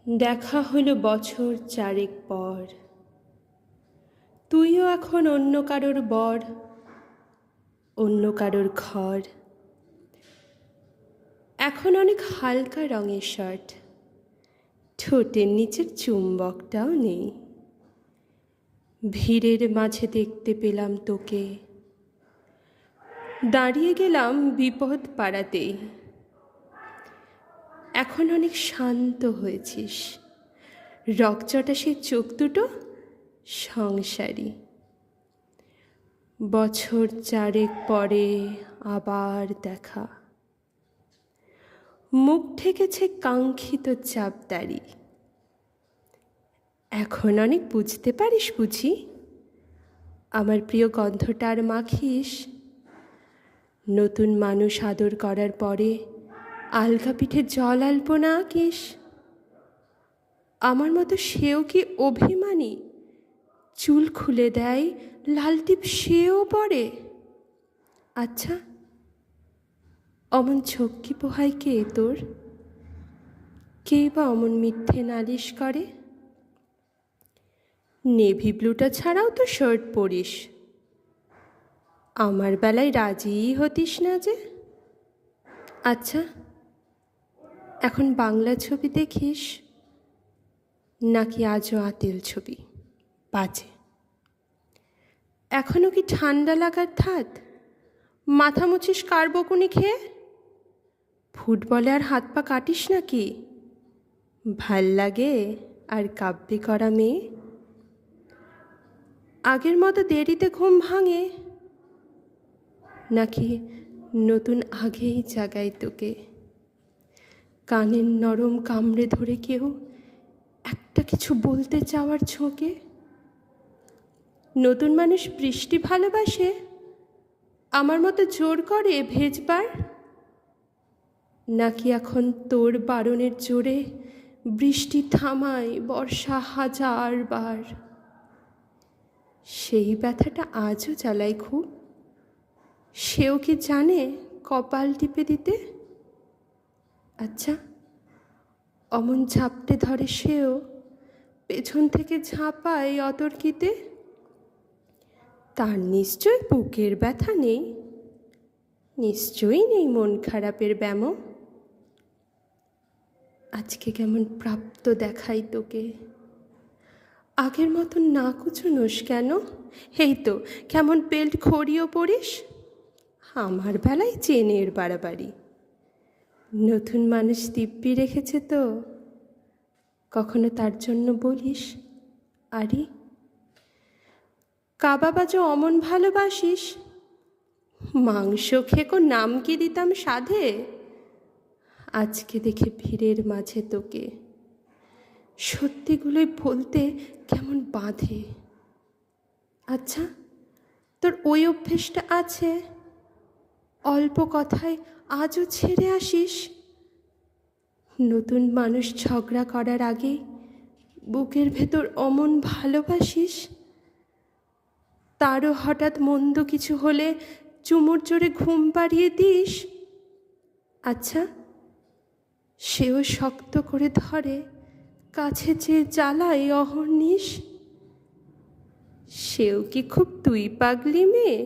দেখা হলো বছর চারেক পর। তুইও এখন অন্য কারোর বর, অন্য কারোর ঘর। এখন অনেক হালকা রঙের শার্ট, ঠোঁটের নিচের চুম্বকটাও নেই। ভিড়ের মাঝে দেখতে পেলাম তোকে, দাঁড়িয়ে গেলাম বিপদ পাড়াতেই। এখন অনেক শান্ত হয়েছিস, রকচটা সেই চোখ দুটো সংসারী। বছর চারেক পরে আবার দেখা, মুখ ঠেকেছে কাঙ্ক্ষিত চাপদারি। এখন অনেক বুঝতে পারিস বুঝি, আমার প্রিয় গন্ধটা আর মাখিস। নতুন মানুষ আদর করার পরে আলগা পিঠে জল আলপনা আঁকিস। আমার মতো সেও কি অভিমানী, চুল খুলে দেয়, লাল টিপ সেও পরে। আচ্ছা, অমন ঝক্কি পোহায় কে তোর? কে বা অমন মিথ্যে নালিশ করে? নেভি ব্লুটা ছাড়াও তো শার্ট পরিস, আমার বেলায় রাজিই হতিস না যে। আচ্ছা, এখন বাংলা ছবি দেখিস নাকি আজও আতেল ছবি? বাজে। এখনও কি ঠান্ডা লাগার ধাত? মাথা মুছিস কার বকুনি খেয়ে? ফুটবলে আর হাত পা কাটিস নাকি? ভাল লাগে আর কাব্যি করা মেয়ে? আগের মতো দেরিতে ঘুম ভাঙে নাকি নতুন আগেই জাগায় তোকে? কানের নরম কামড়ে ধরে কেউ একটা কিছু বলতে চাওয়ার ঝোঁকে? নতুন মানুষ বৃষ্টি ভালোবাসে, আমার মতো জোর করে ভেজবার? নাকি এখন তোর বারণের জোরে বৃষ্টি থামায় বর্ষা হাজারবার? সেই ব্যথাটা আজও জ্বালায় খুব, সেও কি জানে কপাল টিপে দিতে? আচ্ছা, অমন ঝাপটে ধরে সেও, পেছন থেকে ঝাঁপায় অতর্কিতে। তার নিশ্চয় বুকের ব্যথা নেই, নিশ্চয়ই নেই মন খারাপের ব্যামো। আজকে কেমন প্রাপ্ত দেখাই তোকে, আগের মতন না কুচোনোস কেন? এই তো কেমন বেল্ট খড়িও পরিস, আমার বেলায় চেনের বাড়াবাড়ি। নতুন মানুষ দিব্যি রেখেছে তো, কখনো তার জন্য বলিস আরে কাবাবাজও অমন ভালোবাসিস? মাংস খেকো নাম কি দিতাম সাধে? আজকে দেখে ভিড়ের মাঝে তোকে সত্যিগুলোই বলতে কেমন বাঁধে। আচ্ছা, তোর ওই অভ্যেসটা আছে, অল্প কথায় আজও ছেড়ে আসিস? নতুন মানুষ ঝগড়া করার আগে বুকের ভেতর অমন ভালোবাসিস? তারও হঠাৎ মন্দ কিছু হলে চুমুর জোরে ঘুম পাড়িয়ে দিস? আচ্ছা, সেও শক্ত করে ধরে, কাছে চেয়ে জ্বালায় অহর্নিশ? সেও কি খুব তুই পাগলি মেয়ে,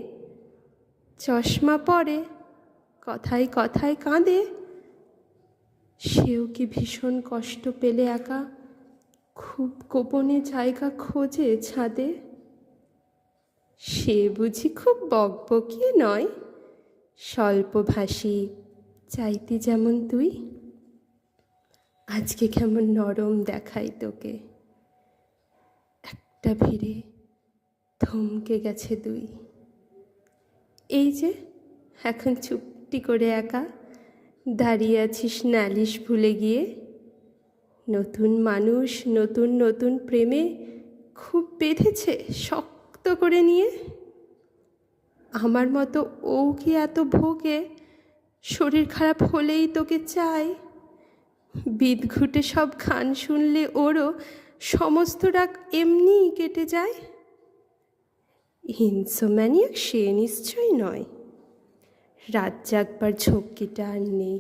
চশমা পরে, কথায় কথায় কাঁদে? সেও কি ভীষণ কষ্ট পেলে একা খুব গোপনে জায়গা খোঁজে ছাদে? সে বুঝি খুব বকবকিয়ে নয়, স্বল্পভাষী, চাইতি যেমন তুই? আজকে কেমন নরম দেখাই তোকে, একটা ভিড়ে থমকে গেছে দুই। এই যে এখন চুপটি করে একা দাঁড়িয়ে আছিস নালিশ ভুলে গিয়ে। নতুন মানুষ নতুন নতুন প্রেমে খুব বেঁধেছে শক্ত করে নিয়ে। আমার মতো ও কি এত ভোগে, শরীর খারাপ হলেই তোকে চায়? বিদঘুটে সব গান শুনলে ওরও সমস্ত রাগ এমনিই কেটে যায়। ইনসোম্যানিয়াক সে নিশ্চয় নয়, রাত জাগবার ঝক্কিটা আর নেই।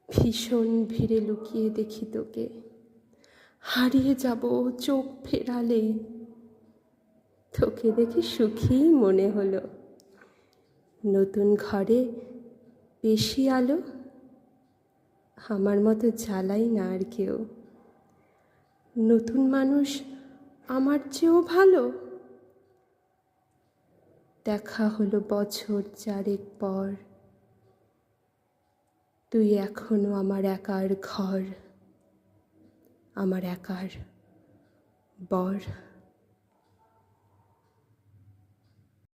ভীষণ ভিড়ে লুকিয়ে দেখি তোকে, হারিয়ে যাব চোখ ফেরালে। তোকে দেখে সুখী মনে হলো। নতুন ঘরে বেশি আলো, আমার মতো জ্বালাই না আর কেউ। নতুন মানুষ আমার চেয়েও ভালো। দেখা হলো বছর 4 পর, তুই এখনো আমার একার ঘর, আমার একার বর।